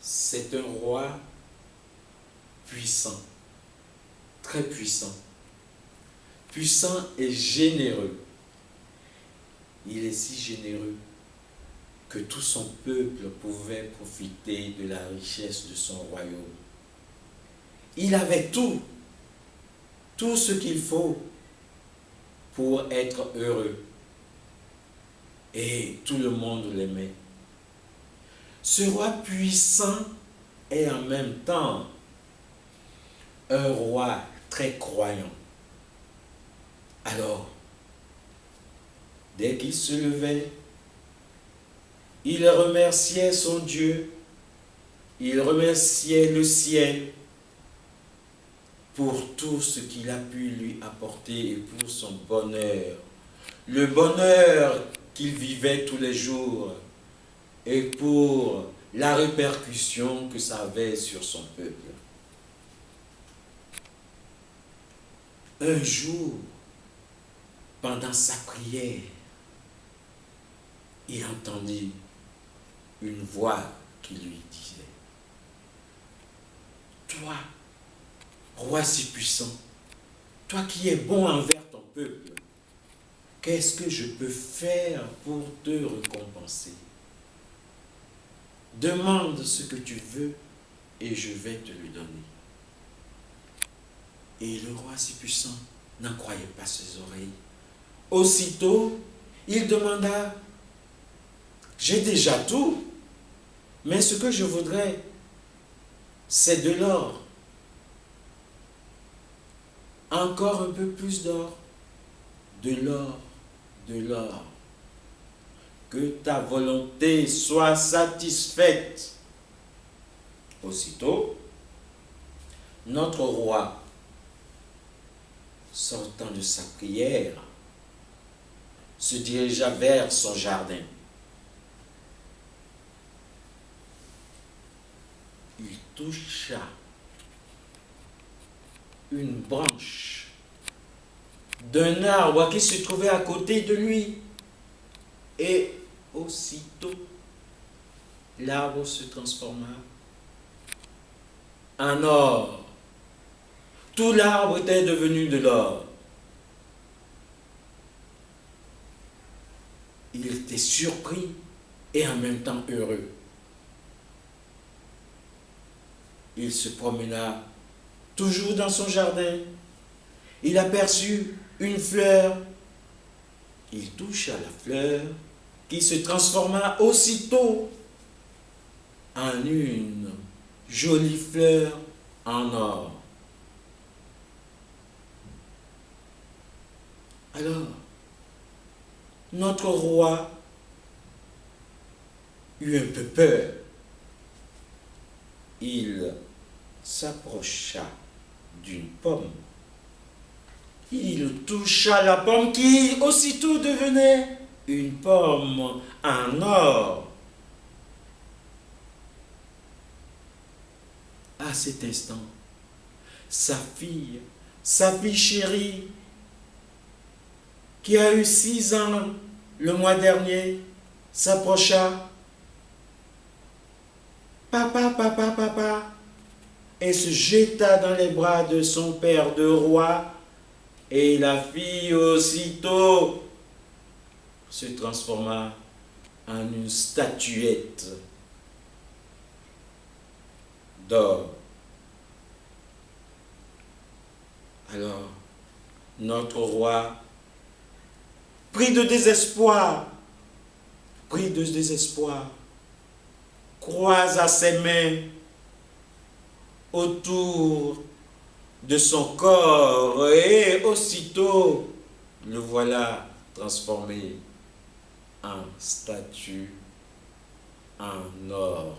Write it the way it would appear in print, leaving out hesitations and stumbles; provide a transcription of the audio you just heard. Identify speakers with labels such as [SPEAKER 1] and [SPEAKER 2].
[SPEAKER 1] c'est un roi puissant, très puissant. Puissant et généreux. Il est si généreux que tout son peuple pouvait profiter de la richesse de son royaume. Il avait tout ce qu'il faut pour être heureux. Et tout le monde l'aimait. Ce roi puissant est en même temps un roi très croyant. Alors, dès qu'il se levait, il remerciait son Dieu, il remerciait le ciel pour tout ce qu'il a pu lui apporter et pour son bonheur. Le bonheur qu'il vivait tous les jours et pour la répercussion que ça avait sur son peuple. Un jour, pendant sa prière, il entendit une voix qui lui disait: toi, roi si puissant, toi qui es bon envers ton peuple, qu'est-ce que je peux faire pour te récompenser? Demande ce que tu veux et je vais te le donner. Et le roi si puissant n'en croyait pas ses oreilles. Aussitôt, il demanda: j'ai déjà tout, mais ce que je voudrais, c'est de l'or. Encore un peu plus d'or. De l'or, de l'or. Que ta volonté soit satisfaite. Aussitôt, notre roi, sortant de sa prière, se dirigea vers son jardin. Il toucha une branche d'un arbre qui se trouvait à côté de lui. Et aussitôt, l'arbre se transforma en or. Tout l'arbre était devenu de l'or. Il était surpris et en même temps heureux. Il se promena toujours dans son jardin. Il aperçut une fleur. Il toucha la fleur qui se transforma aussitôt en une jolie fleur en or. Alors, notre roi eut un peu peur. Il s'approcha d'une pomme. Il toucha la pomme qui aussitôt devenait une pomme en or. À cet instant, sa fille chérie, qui a eu 6 ans le mois dernier, s'approcha. Papa, papa, papa. Et se jeta dans les bras de son père de roi. Et la fille aussitôt se transforma en une statuette d'or. Alors, notre roi, pris de désespoir, croisa ses mains autour de son corps et aussitôt le voilà transformé en statue en or.